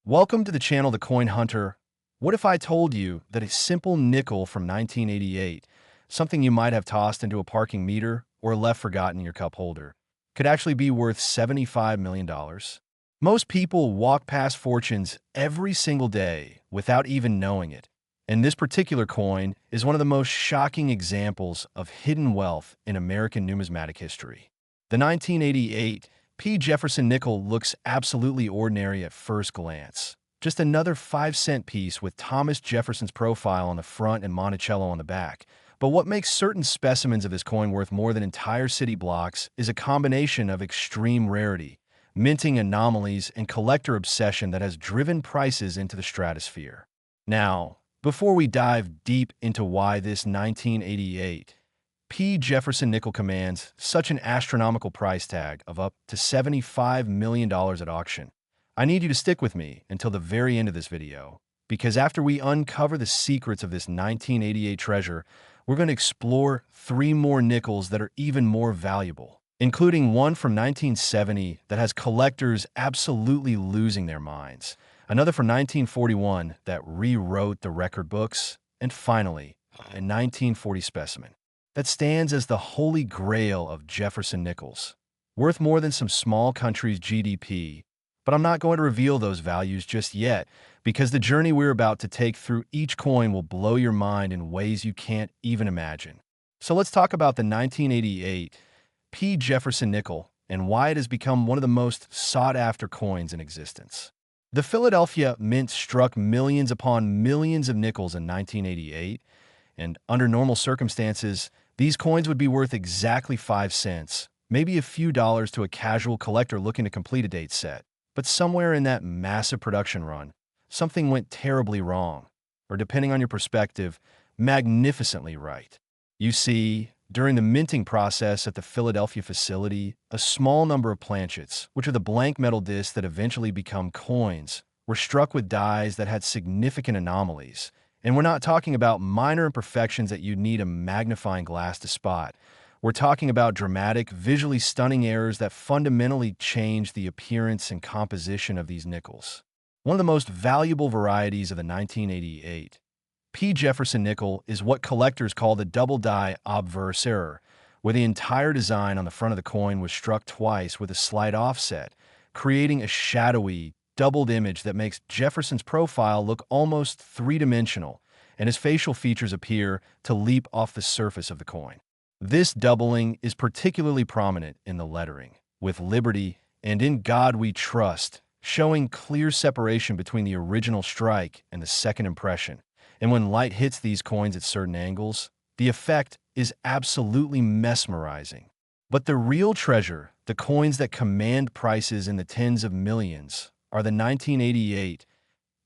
Welcome to the channel The Coin Hunter. What if I told you that a simple nickel from 1988, something you might have tossed into a parking meter or left forgotten in your cup holder, could actually be worth $75 million? Most people walk past fortunes every single day without even knowing it, and this particular coin is one of the most shocking examples of hidden wealth in American numismatic history. The 1988 Jefferson Nickel looks absolutely ordinary at first glance. Just another 5-cent piece with Thomas Jefferson's profile on the front and Monticello on the back. But what makes certain specimens of this coin worth more than entire city blocks is a combination of extreme rarity, minting anomalies, and collector obsession that has driven prices into the stratosphere. Now, before we dive deep into why this 1988 Jefferson Nickel commands such an astronomical price tag of up to $75 million at auction, I need you to stick with me until the very end of this video, because after we uncover the secrets of this 1988 treasure, we're going to explore 3 more nickels that are even more valuable, including one from 1970 that has collectors absolutely losing their minds, another from 1941 that rewrote the record books, and finally, a 1940 specimen that stands as the holy grail of Jefferson Nickels, worth more than some small country's GDP. But I'm not going to reveal those values just yet, because the journey we're about to take through each coin will blow your mind in ways you can't even imagine. So let's talk about the 1988 Jefferson Nickel and why it has become one of the most sought-after coins in existence. The Philadelphia Mint struck millions upon millions of nickels in 1988, and under normal circumstances, these coins would be worth exactly 5 cents, maybe a few dollars to a casual collector looking to complete a date set. But somewhere in that massive production run, something went terribly wrong, or depending on your perspective, magnificently right. You see, during the minting process at the Philadelphia facility, a small number of planchets, which are the blank metal discs that eventually become coins, were struck with dies that had significant anomalies. And we're not talking about minor imperfections that you'd need a magnifying glass to spot. We're talking about dramatic, visually stunning errors that fundamentally change the appearance and composition of these nickels. One of the most valuable varieties of the 1988 Jefferson Nickel is what collectors call the double-die obverse error, where the entire design on the front of the coin was struck twice with a slight offset, creating a shadowy, doubled image that makes Jefferson's profile look almost three-dimensional, and his facial features appear to leap off the surface of the coin. This doubling is particularly prominent in the lettering, with Liberty and In God We Trust showing clear separation between the original strike and the second impression. And when light hits these coins at certain angles, the effect is absolutely mesmerizing. But the real treasure, the coins that command prices in the tens of millions, are the 1988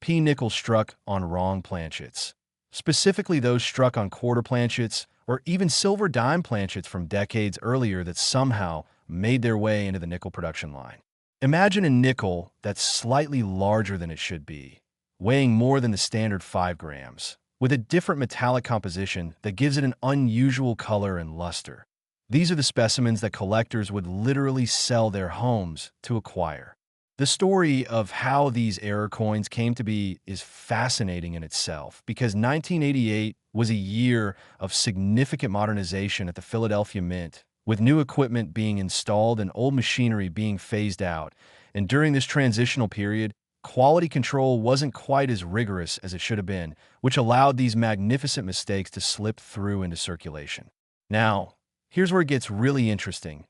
nickel struck on wrong planchets, specifically those struck on quarter planchets or even silver dime planchets from decades earlier that somehow made their way into the nickel production line. Imagine a nickel that's slightly larger than it should be, weighing more than the standard 5 grams, with a different metallic composition that gives it an unusual color and luster. These are the specimens that collectors would literally sell their homes to acquire. The story of how these error coins came to be is fascinating in itself, because 1988 was a year of significant modernization at the Philadelphia Mint, with new equipment being installed and old machinery being phased out. And during this transitional period, quality control wasn't quite as rigorous as it should have been, which allowed these magnificent mistakes to slip through into circulation. Now, here's where it gets really interesting.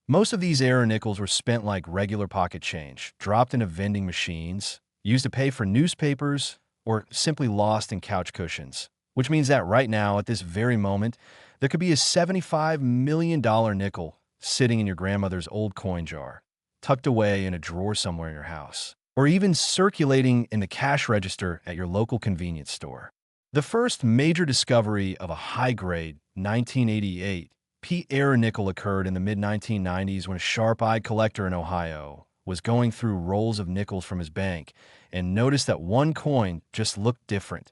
Most of these error nickels were spent like regular pocket change, dropped into vending machines, used to pay for newspapers, or simply lost in couch cushions. Which means that right now, at this very moment, there could be a $75 million nickel sitting in your grandmother's old coin jar, tucked away in a drawer somewhere in your house, or even circulating in the cash register at your local convenience store. The first major discovery of a high-grade 1988 error nickel occurred in the mid-1990s when a sharp-eyed collector in Ohio was going through rolls of nickels from his bank and noticed that one coin just looked different.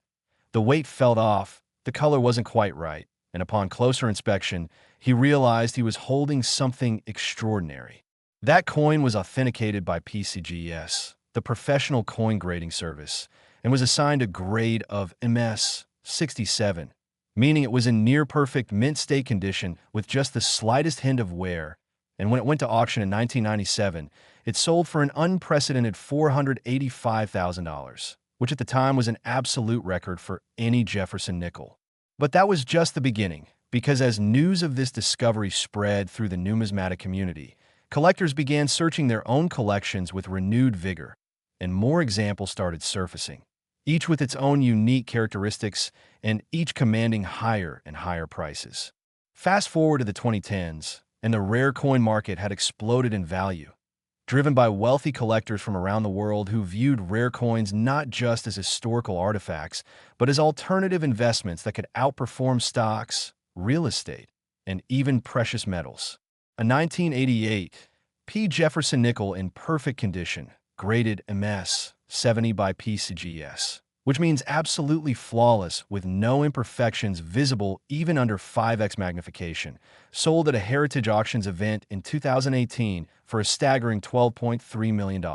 The weight felt off, the color wasn't quite right, and upon closer inspection, he realized he was holding something extraordinary. That coin was authenticated by PCGS, the professional coin grading service, and was assigned a grade of MS 67, meaning it was in near-perfect mint state condition with just the slightest hint of wear, and when it went to auction in 1997, it sold for an unprecedented $485,000, which at the time was an absolute record for any Jefferson nickel. But that was just the beginning, because as news of this discovery spread through the numismatic community, collectors began searching their own collections with renewed vigor, and more examples started surfacing, each with its own unique characteristics and each commanding higher and higher prices. Fast forward to the 2010s, and the rare coin market had exploded in value, driven by wealthy collectors from around the world who viewed rare coins not just as historical artifacts, but as alternative investments that could outperform stocks, real estate, and even precious metals. A 1988 P. Jefferson Nickel in perfect condition, graded MS 70 by PCGS, which means absolutely flawless with no imperfections visible even under 5x magnification, sold at a Heritage Auctions event in 2018 for a staggering $12.3 million.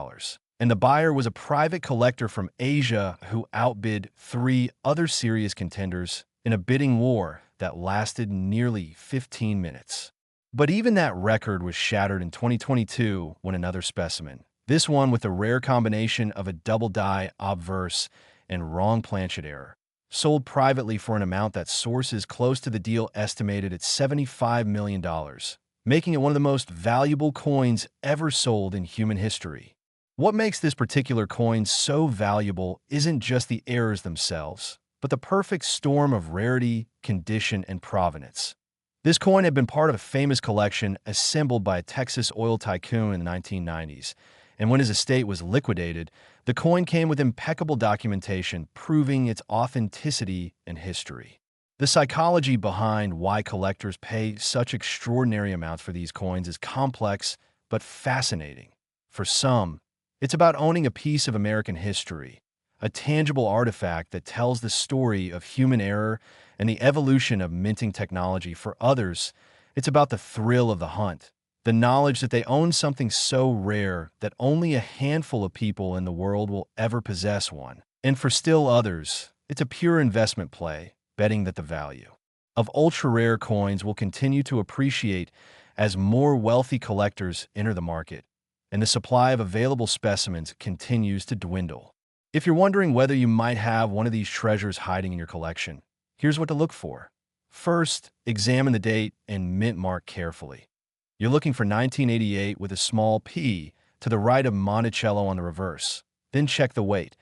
And the buyer was a private collector from Asia who outbid 3 other serious contenders in a bidding war that lasted nearly 15 minutes. But even that record was shattered in 2022 when another specimen, this one with a rare combination of a double-die obverse and wrong planchet error, sold privately for an amount that sources close to the deal estimated at $75 million, making it one of the most valuable coins ever sold in human history. What makes this particular coin so valuable isn't just the errors themselves, but the perfect storm of rarity, condition, and provenance. This coin had been part of a famous collection assembled by a Texas oil tycoon in the 1990s, and when his estate was liquidated, the coin came with impeccable documentation proving its authenticity and history. The psychology behind why collectors pay such extraordinary amounts for these coins is complex but fascinating. For some, it's about owning a piece of American history, a tangible artifact that tells the story of human error and the evolution of minting technology. For others, it's about the thrill of the hunt, the knowledge that they own something so rare that only a handful of people in the world will ever possess one. And for still others, it's a pure investment play, betting that the value of ultra-rare coins will continue to appreciate as more wealthy collectors enter the market, and the supply of available specimens continues to dwindle. If you're wondering whether you might have one of these treasures hiding in your collection, here's what to look for. First, examine the date and mint mark carefully. You're looking for 1988 with a small p to the right of Monticello on the reverse. Then check the weight.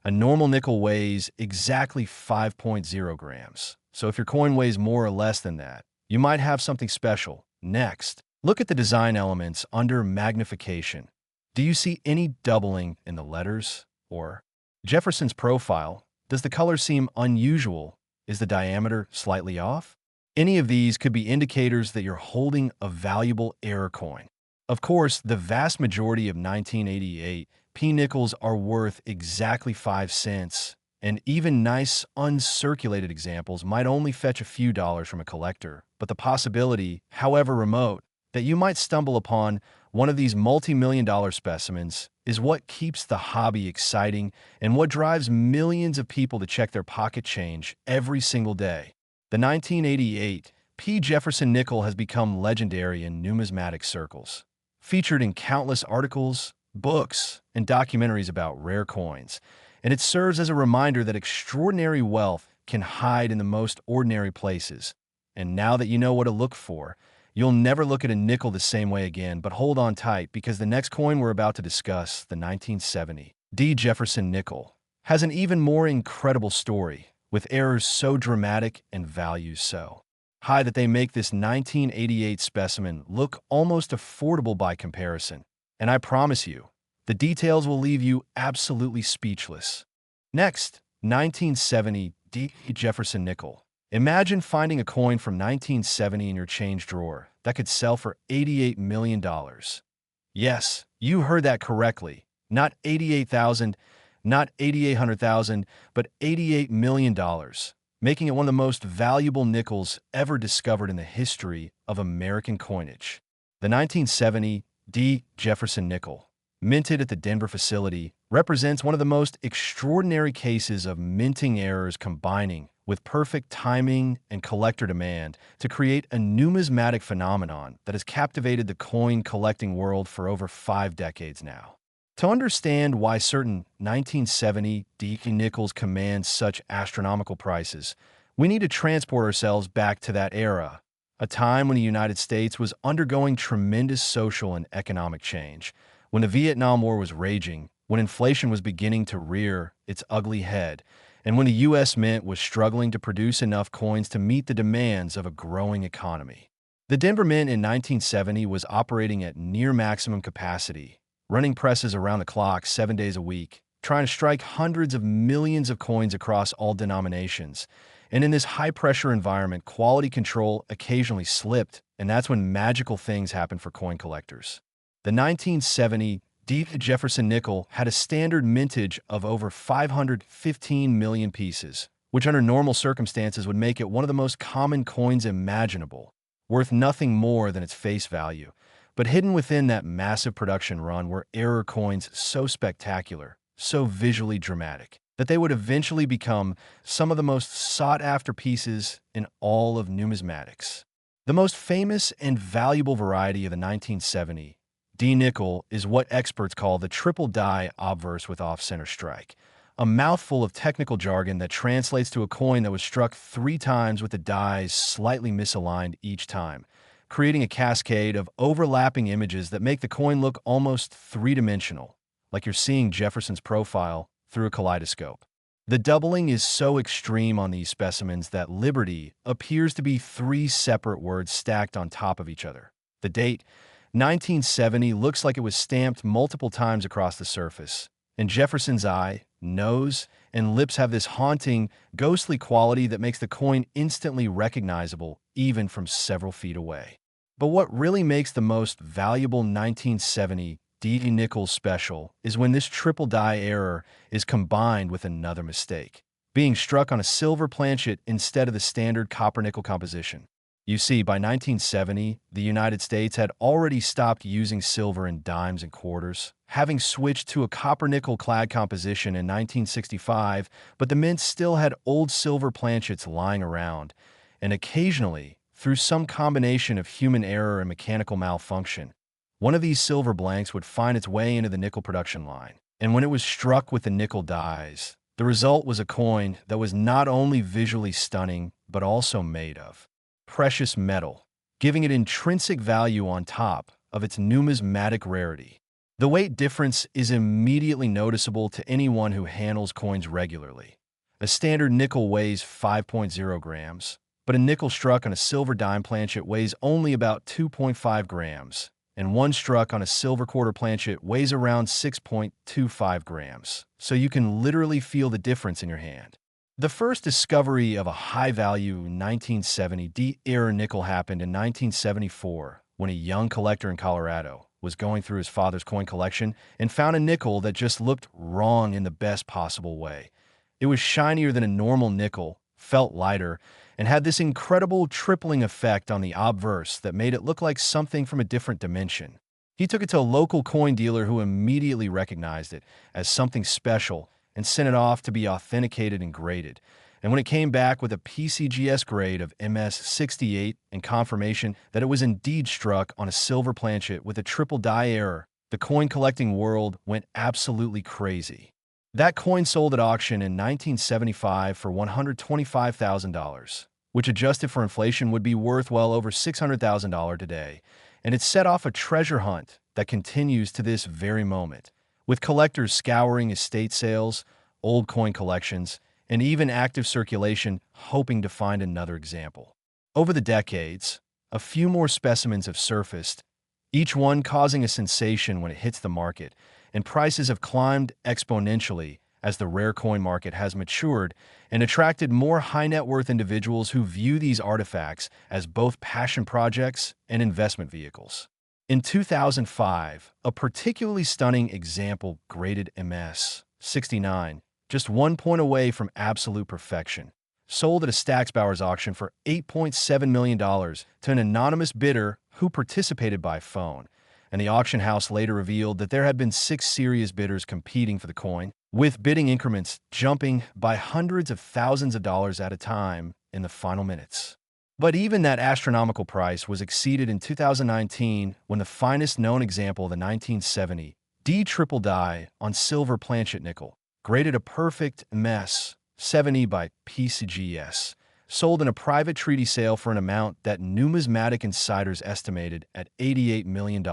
A normal nickel weighs exactly 5.0 grams. So if your coin weighs more or less than that, you might have something special. Next, look at the design elements under magnification. Do you see any doubling in the letters? Or Jefferson's profile? Does the color seem unusual? Is the diameter slightly off? Any of these could be indicators that you're holding a valuable error coin. Of course, the vast majority of 1988 P nickels are worth exactly 5 cents, and even nice uncirculated examples might only fetch a few dollars from a collector. But the possibility, however remote, that you might stumble upon one of these multi-million-dollar specimens is what keeps the hobby exciting and what drives millions of people to check their pocket change every single day. The 1988 P. Jefferson Nickel has become legendary in numismatic circles, featured in countless articles, books, and documentaries about rare coins, and it serves as a reminder that extraordinary wealth can hide in the most ordinary places. And now that you know what to look for, you'll never look at a nickel the same way again. But hold on tight, because the next coin we're about to discuss, the 1970 D. Jefferson Nickel, has an even more incredible story, with errors so dramatic and values so high that they make this 1988 specimen look almost affordable by comparison. And I promise you, the details will leave you absolutely speechless. Next, 1970 D. Jefferson Nickel. Imagine finding a coin from 1970 in your change drawer that could sell for $88 million. Yes, you heard that correctly. Not 88,000, not 8,800,000, but $88 million, making it one of the most valuable nickels ever discovered in the history of American coinage. The 1970 D. Jefferson Nickel, minted at the Denver facility, represents one of the most extraordinary cases of minting errors combining with perfect timing and collector demand to create a numismatic phenomenon that has captivated the coin collecting world for over 5 decades now. To understand why certain 1970 DK nickels command such astronomical prices, we need to transport ourselves back to that era, a time when the United States was undergoing tremendous social and economic change, when the Vietnam War was raging, when inflation was beginning to rear its ugly head, and when the U.S. Mint was struggling to produce enough coins to meet the demands of a growing economy. The Denver Mint in 1970 was operating at near maximum capacity, running presses around the clock 7 days a week, trying to strike hundreds of millions of coins across all denominations. And in this high-pressure environment, quality control occasionally slipped, and that's when magical things happened for coin collectors. The 1970 Jefferson Nickel had a standard mintage of over 515 million pieces, which under normal circumstances would make it one of the most common coins imaginable, worth nothing more than its face value. But hidden within that massive production run were error coins so spectacular, so visually dramatic, that they would eventually become some of the most sought-after pieces in all of numismatics. The most famous and valuable variety of the 1970 D nickel is what experts call the triple die obverse with off-center strike, a mouthful of technical jargon that translates to a coin that was struck 3 times with the dies slightly misaligned each time, creating a cascade of overlapping images that make the coin look almost three-dimensional, like you're seeing Jefferson's profile through a kaleidoscope. The doubling is so extreme on these specimens that Liberty appears to be 3 separate words stacked on top of each other. The date, 1970, looks like it was stamped multiple times across the surface, and Jefferson's eye, nose, and lips have this haunting, ghostly quality that makes the coin instantly recognizable even from several feet away. But what really makes the most valuable 1970 D nickel special is when this triple die error is combined with another mistake, being struck on a silver planchet instead of the standard copper-nickel composition. You see, by 1970, the United States had already stopped using silver in dimes and quarters, having switched to a copper-nickel clad composition in 1965, but the mint still had old silver planchets lying around, and occasionally, through some combination of human error and mechanical malfunction, one of these silver blanks would find its way into the nickel production line. And when it was struck with the nickel dies, the result was a coin that was not only visually stunning, but also made of precious metal, giving it intrinsic value on top of its numismatic rarity. The weight difference is immediately noticeable to anyone who handles coins regularly. A standard nickel weighs 5.0 grams, but a nickel struck on a silver dime planchet weighs only about 2.5 grams, and one struck on a silver quarter planchet weighs around 6.25 grams, so you can literally feel the difference in your hand. The first discovery of a high-value 1970 D-era nickel happened in 1974 when a young collector in Colorado was going through his father's coin collection and found a nickel that just looked wrong in the best possible way. It was shinier than a normal nickel, felt lighter, and had this incredible tripling effect on the obverse that made it look like something from a different dimension. He took it to a local coin dealer who immediately recognized it as something special and sent it off to be authenticated and graded. And when it came back with a PCGS grade of MS68 and confirmation that it was indeed struck on a silver planchet with a triple die error, the coin collecting world went absolutely crazy. That coin sold at auction in 1975 for $125,000, which adjusted for inflation would be worth well over $600,000 today, and it set off a treasure hunt that continues to this very moment, with collectors scouring estate sales, old coin collections, and even active circulation hoping to find another example. Over the decades, a few more specimens have surfaced, each one causing a sensation when it hits the market, and prices have climbed exponentially as the rare coin market has matured and attracted more high-net-worth individuals who view these artifacts as both passion projects and investment vehicles. In 2005, a particularly stunning example graded MS69, just 1 point away from absolute perfection, sold at a Stacksbauer's auction for $8.7 million to an anonymous bidder who participated by phone. and the auction house later revealed that there had been 6 serious bidders competing for the coin, with bidding increments jumping by hundreds of thousands of dollars at a time in the final minutes. But even that astronomical price was exceeded in 2019 when the finest known example of the 1970 D triple die on silver planchet nickel, graded a perfect mess 70 by PCGS, sold in a private treaty sale for an amount that numismatic insiders estimated at $88 million,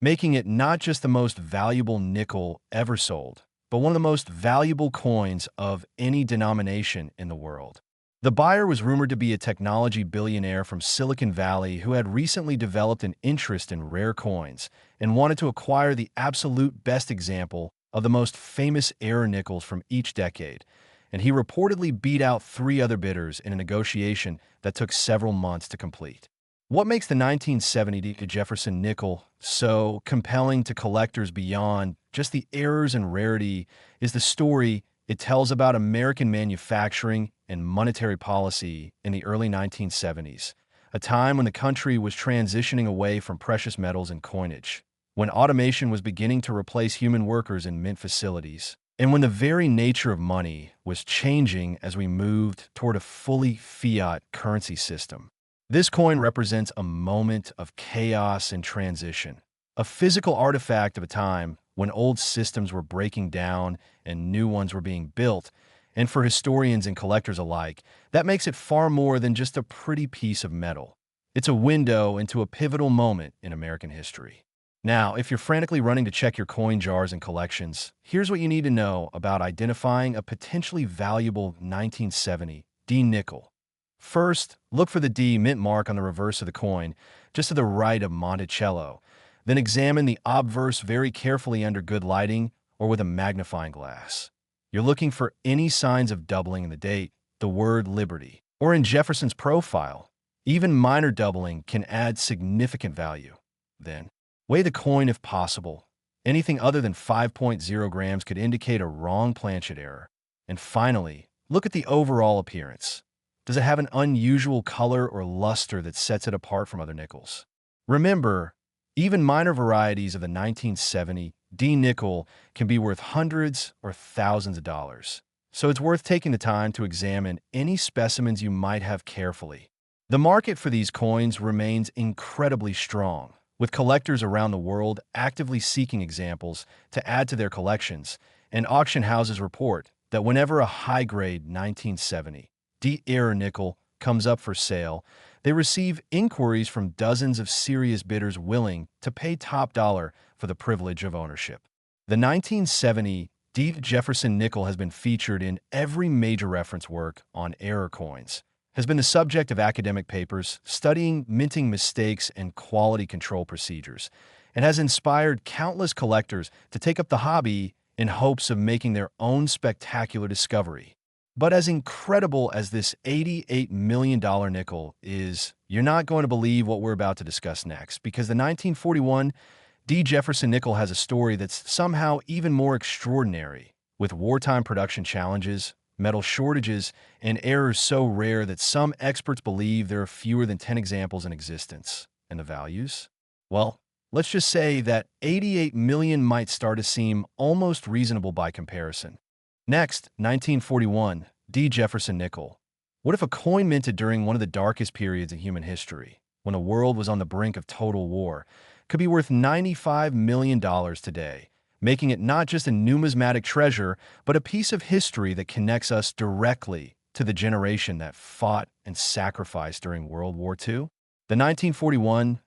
making it not just the most valuable nickel ever sold, but one of the most valuable coins of any denomination in the world. The buyer was rumored to be a technology billionaire from Silicon Valley who had recently developed an interest in rare coins and wanted to acquire the absolute best example of the most famous error nickels from each decade, and he reportedly beat out 3 other bidders in a negotiation that took several months to complete. What makes the 1970 Jefferson Nickel so compelling to collectors beyond just the errors and rarity is the story it tells about American manufacturing and monetary policy in the early 1970s, a time when the country was transitioning away from precious metals and coinage, when automation was beginning to replace human workers in mint facilities, and when the very nature of money was changing as we moved toward a fully fiat currency system. This coin represents a moment of chaos and transition, a physical artifact of a time when old systems were breaking down and new ones were being built, and for historians and collectors alike, that makes it far more than just a pretty piece of metal. It's a window into a pivotal moment in American history. Now, if you're frantically running to check your coin jars and collections, here's what you need to know about identifying a potentially valuable 1970 D nickel. First, look for the D mint mark on the reverse of the coin, just to the right of Monticello. Then examine the obverse very carefully under good lighting or with a magnifying glass. You're looking for any signs of doubling in the date, the word Liberty, or in Jefferson's profile. Even minor doubling can add significant value. Then, weigh the coin if possible. Anything other than 5.0 grams could indicate a wrong planchet error. And finally, look at the overall appearance. Does it have an unusual color or luster that sets it apart from other nickels? Remember, even minor varieties of the 1970 D nickel can be worth hundreds or thousands of dollars, so it's worth taking the time to examine any specimens you might have carefully. The market for these coins remains incredibly strong, with collectors around the world actively seeking examples to add to their collections, and auction houses report that whenever a high-grade 1970 D error nickel comes up for sale, they receive inquiries from dozens of serious bidders willing to pay top dollar for the privilege of ownership. The 1970 D Jefferson Nickel has been featured in every major reference work on error coins, has been the subject of academic papers studying minting mistakes and quality control procedures, and has inspired countless collectors to take up the hobby in hopes of making their own spectacular discovery. But as incredible as this $88 million nickel is, you're not going to believe what we're about to discuss next, because the 1941 D. Jefferson Nickel has a story that's somehow even more extraordinary, with wartime production challenges, metal shortages, and errors so rare that some experts believe there are fewer than 10 examples in existence. And the values? Well, let's just say that 88 million might start to seem almost reasonable by comparison. Next, 1941, D. Jefferson Nickel. What if a coin minted during one of the darkest periods in human history, when the world was on the brink of total war, could be worth $95 million today, making it not just a numismatic treasure, but a piece of history that connects us directly to the generation that fought and sacrificed during World War II? The 1941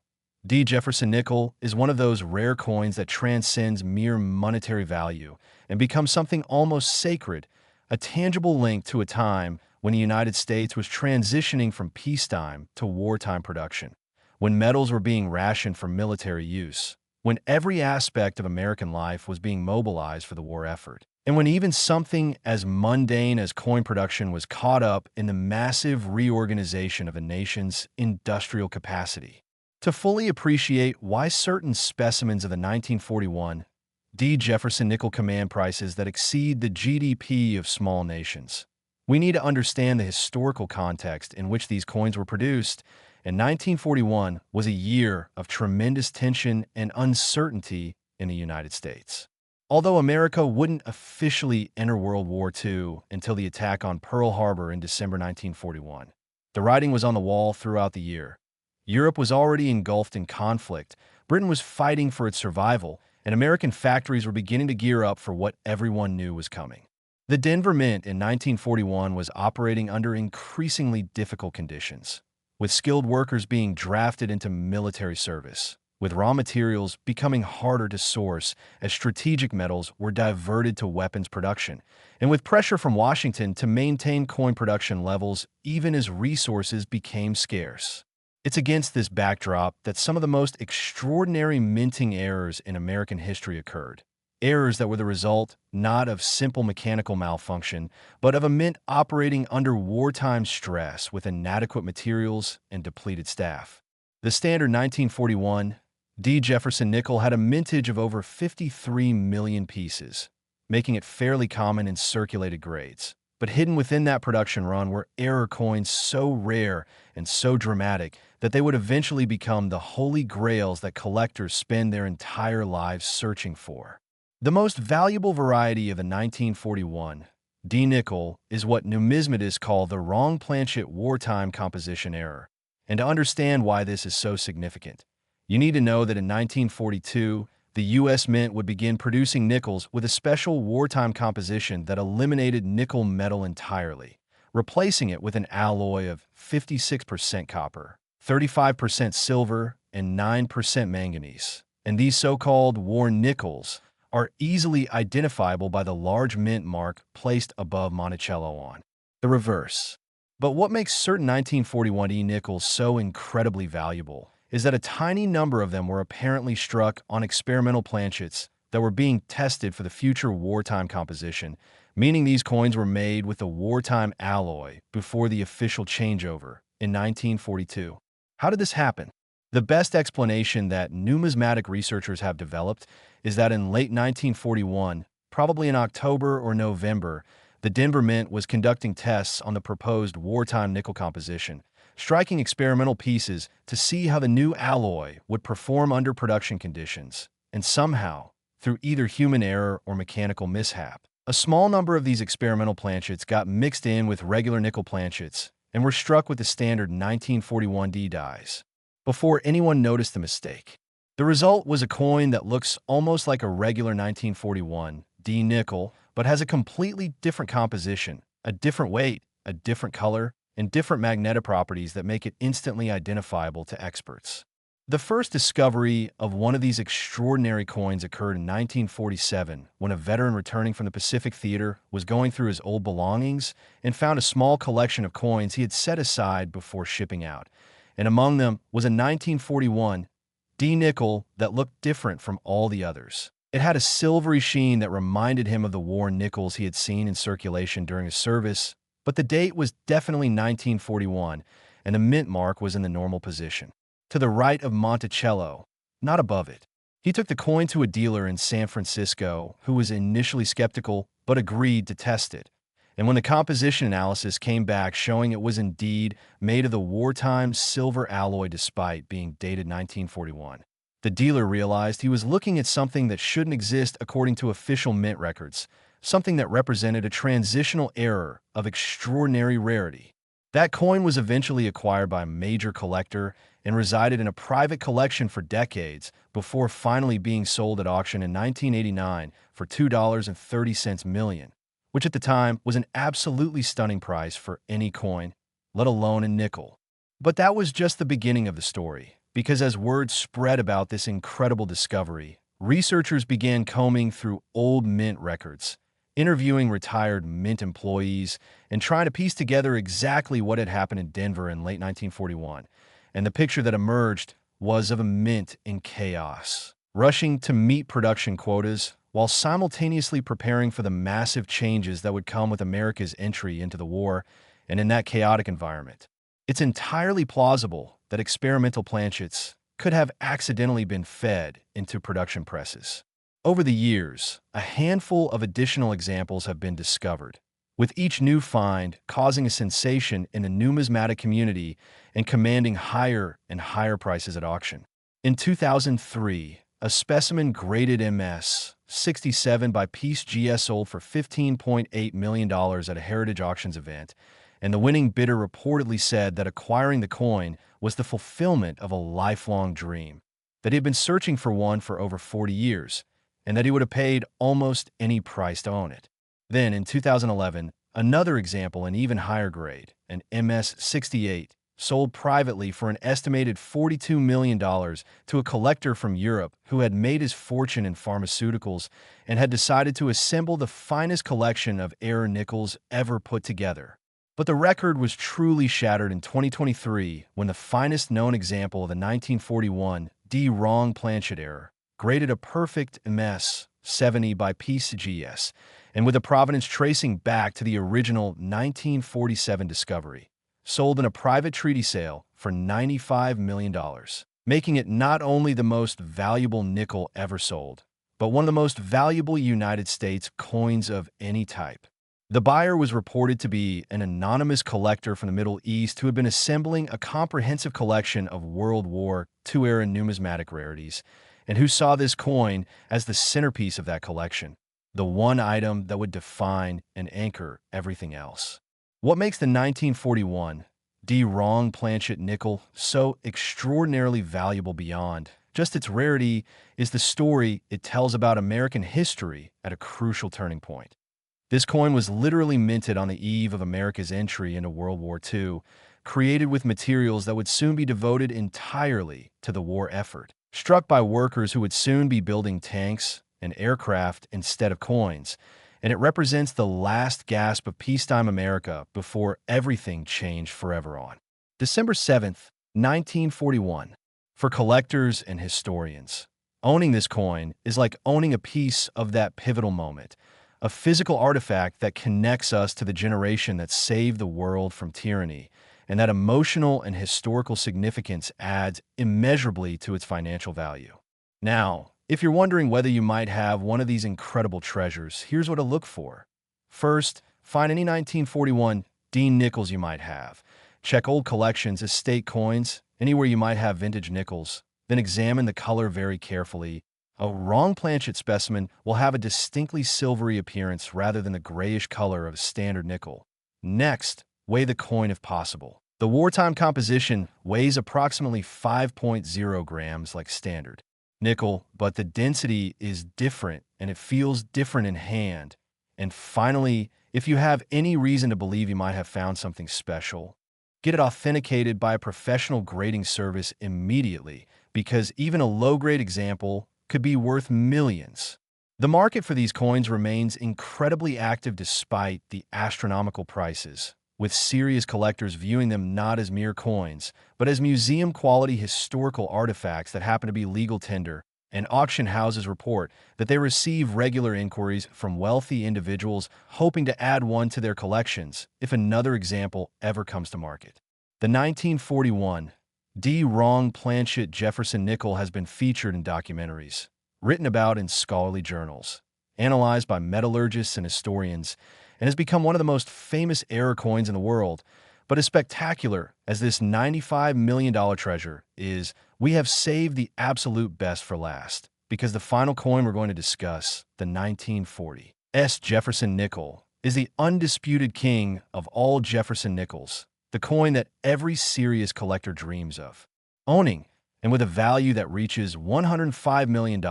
D. Jefferson Nickel is one of those rare coins that transcends mere monetary value and becomes something almost sacred, a tangible link to a time when the United States was transitioning from peacetime to wartime production, when metals were being rationed for military use, when every aspect of American life was being mobilized for the war effort, and when even something as mundane as coin production was caught up in the massive reorganization of a nation's industrial capacity. To fully appreciate why certain specimens of the 1941 D. Jefferson Nickel command prices that exceed the GDP of small nations, we need to understand the historical context in which these coins were produced and 1941 was a year of tremendous tension and uncertainty in the United States. Although America wouldn't officially enter World War II until the attack on Pearl Harbor in December 1941, the writing was on the wall throughout the year. Europe was already engulfed in conflict, Britain was fighting for its survival, and American factories were beginning to gear up for what everyone knew was coming. The Denver Mint in 1941 was operating under increasingly difficult conditions, with skilled workers being drafted into military service, with raw materials becoming harder to source as strategic metals were diverted to weapons production, and with pressure from Washington to maintain coin production levels even as resources became scarce. It's against this backdrop that some of the most extraordinary minting errors in American history occurred. Errors that were the result not of simple mechanical malfunction, but of a mint operating under wartime stress with inadequate materials and depleted staff. The standard 1941 Jefferson Nickel had a mintage of over 53 million pieces, making it fairly common in circulated grades. But hidden within that production run were error coins so rare and so dramatic that they would eventually become the holy grails that collectors spend their entire lives searching for. The most valuable variety of the 1941 nickel is what numismatists call the wrong planchet wartime composition error. And to understand why this is so significant, you need to know that in 1942, the U.S. Mint would begin producing nickels with a special wartime composition that eliminated nickel metal entirely, replacing it with an alloy of 56% copper, 35% silver, and 9% manganese. And these so-called war nickels are easily identifiable by the large mint mark placed above Monticello on the reverse. But what makes certain 1941 nickels so incredibly valuable is that a tiny number of them were apparently struck on experimental planchets that were being tested for the future wartime composition, meaning these coins were made with the wartime alloy before the official changeover in 1942. How did this happen? The best explanation that numismatic researchers have developed is that in late 1941, probably in October or November, the Denver Mint was conducting tests on the proposed wartime nickel composition, striking experimental pieces to see how the new alloy would perform under production conditions. And somehow, through either human error or mechanical mishap, a small number of these experimental planchets got mixed in with regular nickel planchets and were struck with the standard 1941 dies before anyone noticed the mistake. The result was a coin that looks almost like a regular 1941 nickel, but has a completely different composition, a different weight, a different color, and different magnetic properties that make it instantly identifiable to experts. The first discovery of one of these extraordinary coins occurred in 1947 when a veteran returning from the Pacific Theater was going through his old belongings and found a small collection of coins he had set aside before shipping out. And among them was a 1941 nickel that looked different from all the others. It had a silvery sheen that reminded him of the war nickels he had seen in circulation during his service, but the date was definitely 1941, and the mint mark was in the normal position, to the right of Monticello, not above it. He took the coin to a dealer in San Francisco who was initially skeptical but agreed to test it. And when the composition analysis came back showing it was indeed made of the wartime silver alloy despite being dated 1941, the dealer realized he was looking at something that shouldn't exist according to official mint records, something that represented a transitional error of extraordinary rarity. That coin was eventually acquired by a major collector and resided in a private collection for decades before finally being sold at auction in 1989 for $2.30 million, which at the time was an absolutely stunning price for any coin, let alone a nickel. But that was just the beginning of the story, because as word spread about this incredible discovery, researchers began combing through old mint records, interviewing retired mint employees, and trying to piece together exactly what had happened in Denver in late 1941. And the picture that emerged was of a mint in chaos, rushing to meet production quotas while simultaneously preparing for the massive changes that would come with America's entry into the war. And in that chaotic environment, it's entirely plausible that experimental planchets could have accidentally been fed into production presses. Over the years, a handful of additional examples have been discovered, with each new find causing a sensation in the numismatic community and commanding higher and higher prices at auction. In 2003, a specimen graded MS 67 by Piece GS sold for $15.8 million at a Heritage Auctions event, and the winning bidder reportedly said that acquiring the coin was the fulfillment of a lifelong dream, that he had been searching for one for over 40 years, and that he would have paid almost any price to own it. Then, in 2011, another example, an even higher grade, an MS-68, sold privately for an estimated $42 million to a collector from Europe who had made his fortune in pharmaceuticals and had decided to assemble the finest collection of error nickels ever put together. But the record was truly shattered in 2023 when the finest known example of the 1941 D-wrong planchet error, graded a perfect MS 70 by Piece GS, and with the provenance tracing back to the original 1947 discovery, sold in a private treaty sale for $95 million, making it not only the most valuable nickel ever sold, but one of the most valuable United States coins of any type. The buyer was reported to be an anonymous collector from the Middle East who had been assembling a comprehensive collection of World War II-era numismatic rarities, and who saw this coin as the centerpiece of that collection, the one item that would define and anchor everything else. What makes the 1941 D-wrong planchet nickel so extraordinarily valuable beyond just its rarity is the story it tells about American history at a crucial turning point. This coin was literally minted on the eve of America's entry into World War II, created with materials that would soon be devoted entirely to the war effort, struck by workers who would soon be building tanks and aircraft instead of coins, and it represents the last gasp of peacetime America before everything changed forever on. December 7th, 1941. For collectors and historians, owning this coin is like owning a piece of that pivotal moment, a physical artifact that connects us to the generation that saved the world from tyranny, and that emotional and historical significance adds immeasurably to its financial value. Now, if you're wondering whether you might have one of these incredible treasures, here's what to look for. First, find any 1941 D nickels you might have. Check old collections, estate coins, anywhere you might have vintage nickels. Then examine the color very carefully. A wrong planchet specimen will have a distinctly silvery appearance rather than the grayish color of a standard nickel. Next, weigh the coin if possible. The wartime composition weighs approximately 5.0 grams like standard nickel, but the density is different and it feels different in hand. And finally, if you have any reason to believe you might have found something special, get it authenticated by a professional grading service immediately, because even a low-grade example could be worth millions. The market for these coins remains incredibly active despite the astronomical prices, with serious collectors viewing them not as mere coins, but as museum-quality historical artifacts that happen to be legal tender, and auction houses report that they receive regular inquiries from wealthy individuals hoping to add one to their collections if another example ever comes to market. The 1941 D-wrong planchet Jefferson Nickel has been featured in documentaries, written about in scholarly journals, analyzed by metallurgists and historians, and has become one of the most famous error coins in the world. But as spectacular as this $95 million treasure is, we have saved the absolute best for last, because the final coin we're going to discuss, the 1940 Jefferson Nickel, is the undisputed king of all Jefferson Nickels, the coin that every serious collector dreams of owning, and with a value that reaches $105 million.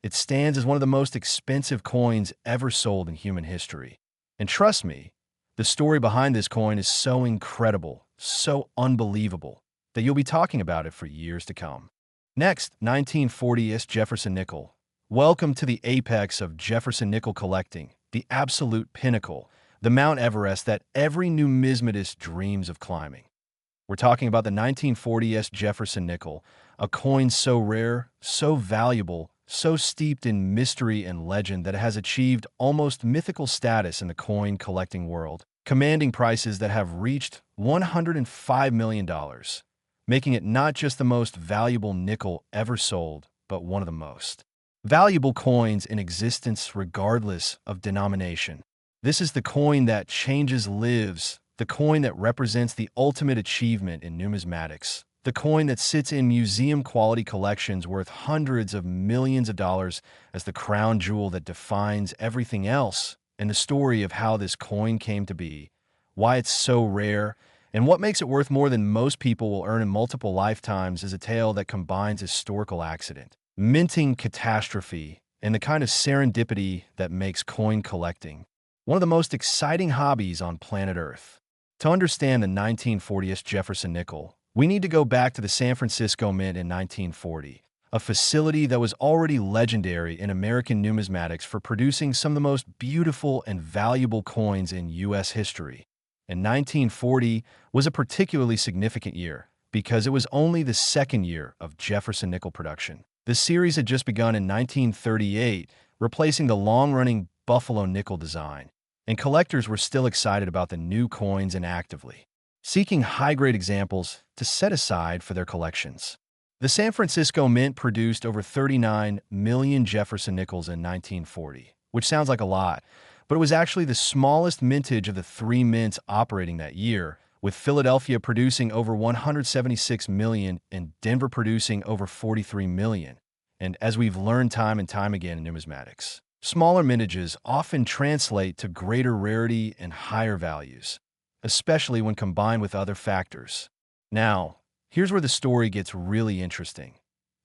It stands as one of the most expensive coins ever sold in human history. And trust me, the story behind this coin is so incredible, so unbelievable, that you'll be talking about it for years to come. Next, 1940 Jefferson Nickel. Welcome to the apex of Jefferson Nickel collecting, the absolute pinnacle, the Mount Everest that every numismatist dreams of climbing. We're talking about the 1940 Jefferson Nickel, a coin so rare, so valuable, so steeped in mystery and legend that it has achieved almost mythical status in the coin collecting world, commanding prices that have reached $105 million, making it not just the most valuable nickel ever sold, but one of the most valuable coins in existence regardless of denomination. This is the coin that changes lives, the coin that represents the ultimate achievement in numismatics, the coin that sits in museum-quality collections worth hundreds of millions of dollars as the crown jewel that defines everything else, and the story of how this coin came to be, why it's so rare, and what makes it worth more than most people will earn in multiple lifetimes is a tale that combines historical accident, minting catastrophe, and the kind of serendipity that makes coin collecting one of the most exciting hobbies on planet Earth. To understand the 1940s Jefferson Nickel, we need to go back to the San Francisco Mint in 1940, a facility that was already legendary in American numismatics for producing some of the most beautiful and valuable coins in U.S. history. And 1940 was a particularly significant year because it was only the second year of Jefferson Nickel production. The series had just begun in 1938, replacing the long-running Buffalo nickel design, and collectors were still excited about the new coins and actively seeking high-grade examples to set aside for their collections. The San Francisco Mint produced over 39 million Jefferson Nickels in 1940, which sounds like a lot, but it was actually the smallest mintage of the three mints operating that year, with Philadelphia producing over 176 million and Denver producing over 43 million. And as we've learned time and time again in numismatics, smaller mintages often translate to greater rarity and higher values, especially when combined with other factors. Now, here's where the story gets really interesting.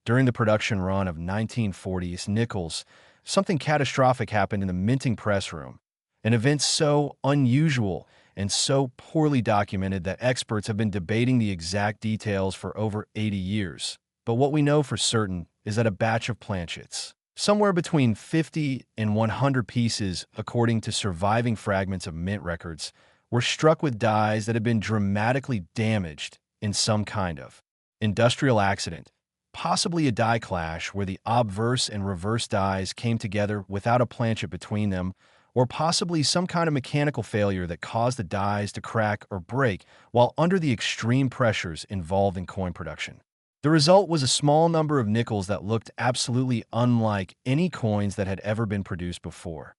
During the production run of 1940's Nickels, something catastrophic happened in the minting press room, an event so unusual and so poorly documented that experts have been debating the exact details for over 80 years. But what we know for certain is that a batch of planchets, somewhere between 50 and 100 pieces, according to surviving fragments of mint records, were struck with dies that had been dramatically damaged in some kind of industrial accident, possibly a die clash where the obverse and reverse dies came together without a planchet between them, or possibly some kind of mechanical failure that caused the dies to crack or break while under the extreme pressures involved in coin production. The result was a small number of nickels that looked absolutely unlike any coins that had ever been produced before.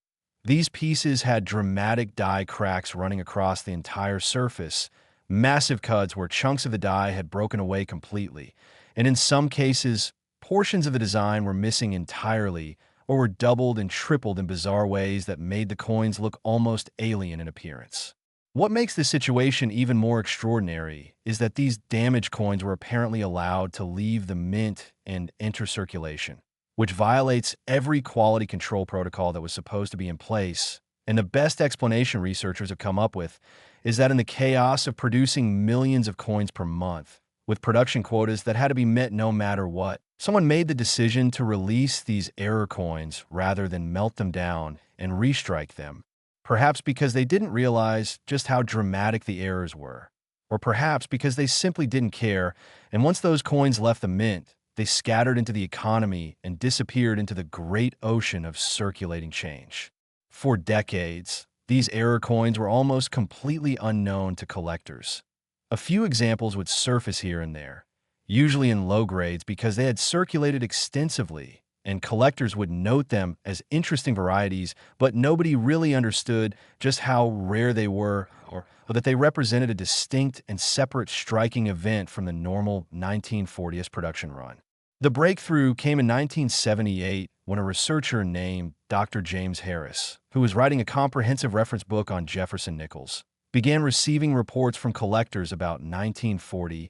These pieces had dramatic die cracks running across the entire surface, massive cuts where chunks of the die had broken away completely, and in some cases, portions of the design were missing entirely or were doubled and tripled in bizarre ways that made the coins look almost alien in appearance. What makes this situation even more extraordinary is that these damaged coins were apparently allowed to leave the mint and enter circulation, which violates every quality control protocol that was supposed to be in place. And the best explanation researchers have come up with is that in the chaos of producing millions of coins per month, with production quotas that had to be met no matter what, someone made the decision to release these error coins rather than melt them down and restrike them. Perhaps because they didn't realize just how dramatic the errors were, or perhaps because they simply didn't care, and once those coins left the mint, they scattered into the economy and disappeared into the great ocean of circulating change. For decades, these error coins were almost completely unknown to collectors. A few examples would surface here and there, usually in low grades because they had circulated extensively, and collectors would note them as interesting varieties, but nobody really understood just how rare they were or that they represented a distinct and separate striking event from the normal 1940s production run. The breakthrough came in 1978 when a researcher named Dr. James Harris, who was writing a comprehensive reference book on Jefferson Nickels, began receiving reports from collectors about 1940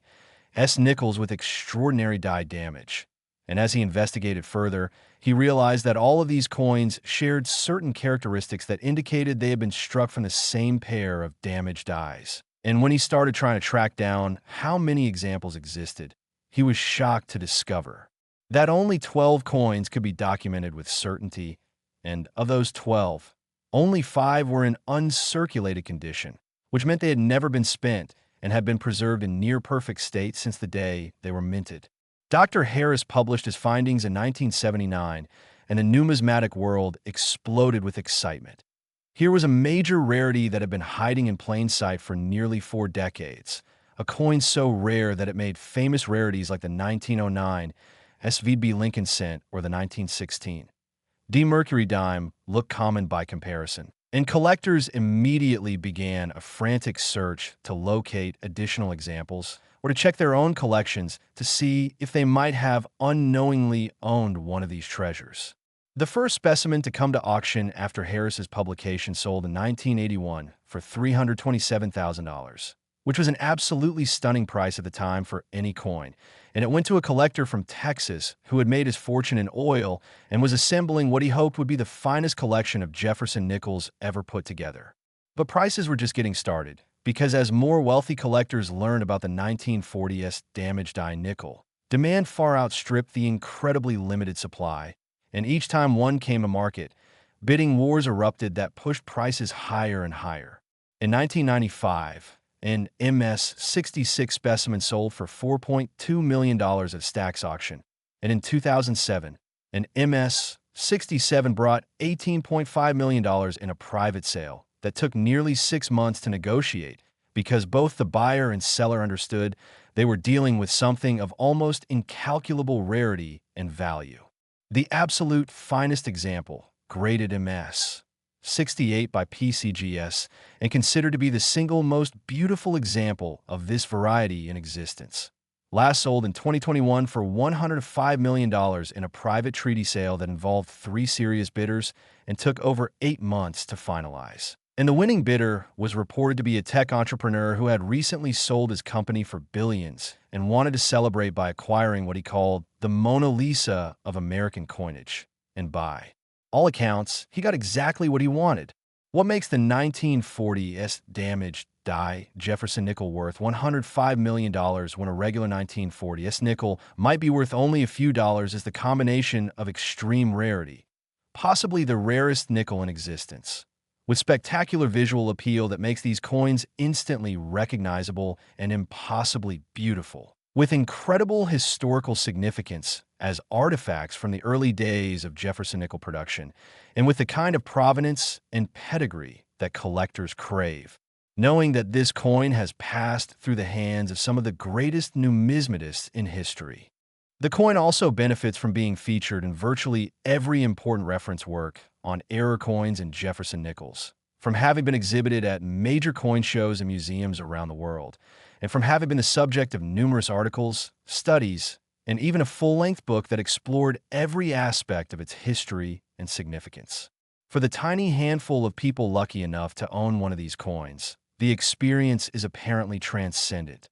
nickels with extraordinary die damage. And as he investigated further, he realized that all of these coins shared certain characteristics that indicated they had been struck from the same pair of damaged dies. And when he started trying to track down how many examples existed, he was shocked to discover that only 12 coins could be documented with certainty, and of those 12, only 5 were in uncirculated condition, which meant they had never been spent and had been preserved in near-perfect state since the day they were minted. Dr. Harris published his findings in 1979, and the numismatic world exploded with excitement. Here was a major rarity that had been hiding in plain sight for nearly 4 decades, a coin so rare that it made famous rarities like the 1909 SVB Lincoln cent or the 1916 D Mercury dime look common by comparison. And collectors immediately began a frantic search to locate additional examples or to check their own collections to see if they might have unknowingly owned one of these treasures. The first specimen to come to auction after Harris's publication sold in 1981 for $327,000, which was an absolutely stunning price at the time for any coin, and it went to a collector from Texas who had made his fortune in oil and was assembling what he hoped would be the finest collection of Jefferson Nickels ever put together. But prices were just getting started, because as more wealthy collectors learned about the 1940s damaged die nickel, demand far outstripped the incredibly limited supply, and each time one came to market, bidding wars erupted that pushed prices higher and higher. In 1995, an MS-66 specimen sold for $4.2 million at Stack's auction, and in 2007, an MS-67 brought $18.5 million in a private sale that took nearly 6 months to negotiate because both the buyer and seller understood they were dealing with something of almost incalculable rarity and value. The absolute finest example, graded MS-68 by PCGS, and considered to be the single most beautiful example of this variety in existence. Last sold in 2021 for $105 million in a private treaty sale that involved 3 serious bidders and took over 8 months to finalize. And the winning bidder was reported to be a tech entrepreneur who had recently sold his company for billions and wanted to celebrate by acquiring what he called the Mona Lisa of American coinage. And by all accounts, he got exactly what he wanted. What makes the 1940s damaged die Jefferson Nickel worth $105 million when a regular 1940s nickel might be worth only a few dollars is the combination of extreme rarity, possibly the rarest nickel in existence, with spectacular visual appeal that makes these coins instantly recognizable and impossibly beautiful, with incredible historical significance as artifacts from the early days of Jefferson Nickel production, and with the kind of provenance and pedigree that collectors crave, knowing that this coin has passed through the hands of some of the greatest numismatists in history. The coin also benefits from being featured in virtually every important reference work on error coins and Jefferson Nickels, from having been exhibited at major coin shows and museums around the world, and from having been the subject of numerous articles, studies, and even a full-length book that explored every aspect of its history and significance. For the tiny handful of people lucky enough to own one of these coins, the experience is apparently transcendent.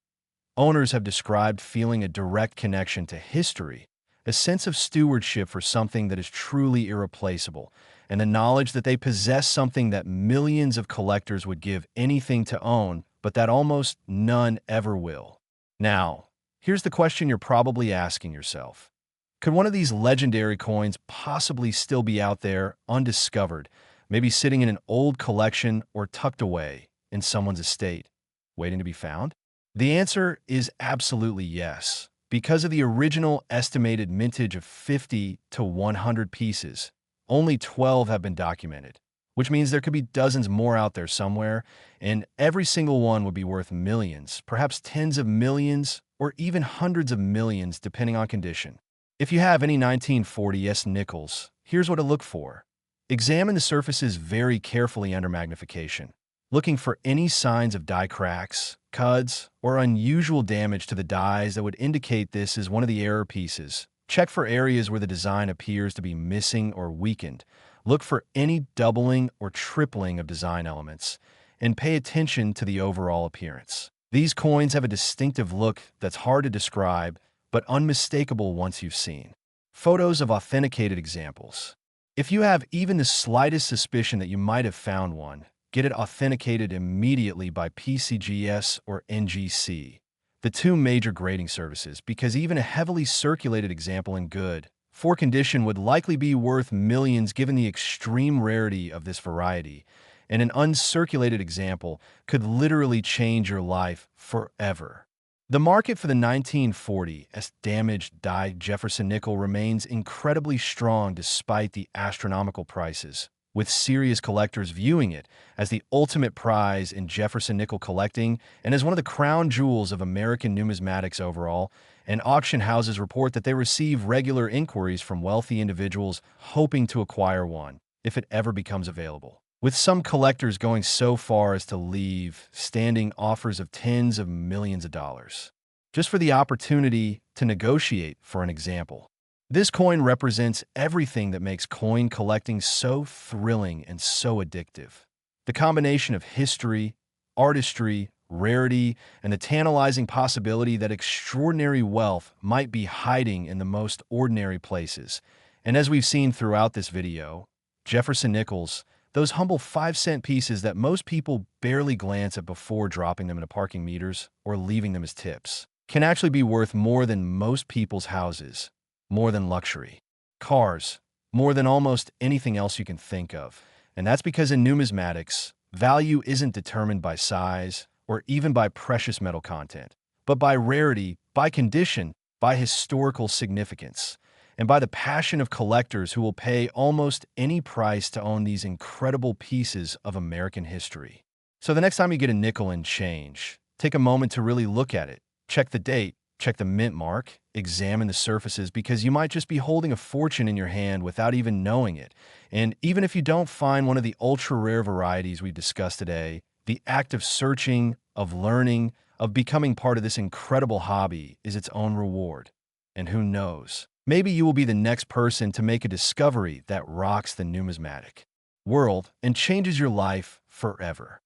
Owners have described feeling a direct connection to history, a sense of stewardship for something that is truly irreplaceable, and the knowledge that they possess something that millions of collectors would give anything to own, but that almost none ever will. Now, here's the question you're probably asking yourself. Could one of these legendary coins possibly still be out there, undiscovered, maybe sitting in an old collection or tucked away in someone's estate, waiting to be found? The answer is absolutely yes. Because of the original estimated mintage of 50 to 100 pieces, only 12 have been documented, which means there could be dozens more out there somewhere, and every single one would be worth millions, perhaps tens of millions, or even hundreds of millions depending on condition. If you have any 1940s nickels, here's what to look for. Examine the surfaces very carefully under magnification, looking for any signs of die cracks, cuds, or unusual damage to the dies that would indicate this is one of the error pieces. Check for areas where the design appears to be missing or weakened. Look for any doubling or tripling of design elements, and pay attention to the overall appearance. These coins have a distinctive look that's hard to describe, but unmistakable once you've seen photos of authenticated examples. If you have even the slightest suspicion that you might have found one, get it authenticated immediately by PCGS or NGC, the 2 major grading services, because even a heavily circulated example in good, for condition would likely be worth millions given the extreme rarity of this variety, and an uncirculated example could literally change your life forever. The market for the 1940s damaged die Jefferson Nickel remains incredibly strong despite the astronomical prices, with serious collectors viewing it as the ultimate prize in Jefferson Nickel collecting and as one of the crown jewels of American numismatics overall, and auction houses report that they receive regular inquiries from wealthy individuals hoping to acquire one if it ever becomes available. with some collectors going so far as to leave standing offers of tens of millions of dollars, just for the opportunity to negotiate for an example. This coin represents everything that makes coin collecting so thrilling and so addictive. The combination of history, artistry, rarity, and the tantalizing possibility that extraordinary wealth might be hiding in the most ordinary places. And as we've seen throughout this video, Jefferson Nickels, those humble 5-cent pieces that most people barely glance at before dropping them into parking meters or leaving them as tips, can actually be worth more than most people's houses, more than luxury, cars, more than almost anything else you can think of. And that's because in numismatics, value isn't determined by size or even by precious metal content, but by rarity, by condition, by historical significance, and by the passion of collectors who will pay almost any price to own these incredible pieces of American history. So the next time you get a nickel and change, take a moment to really look at it. Check the date, check the mint mark, examine the surfaces, because you might just be holding a fortune in your hand without even knowing it. And even if you don't find one of the ultra-rare varieties we discussed today, the act of searching, of learning, of becoming part of this incredible hobby is its own reward. And who knows, maybe you will be the next person to make a discovery that rocks the numismatic world and changes your life forever.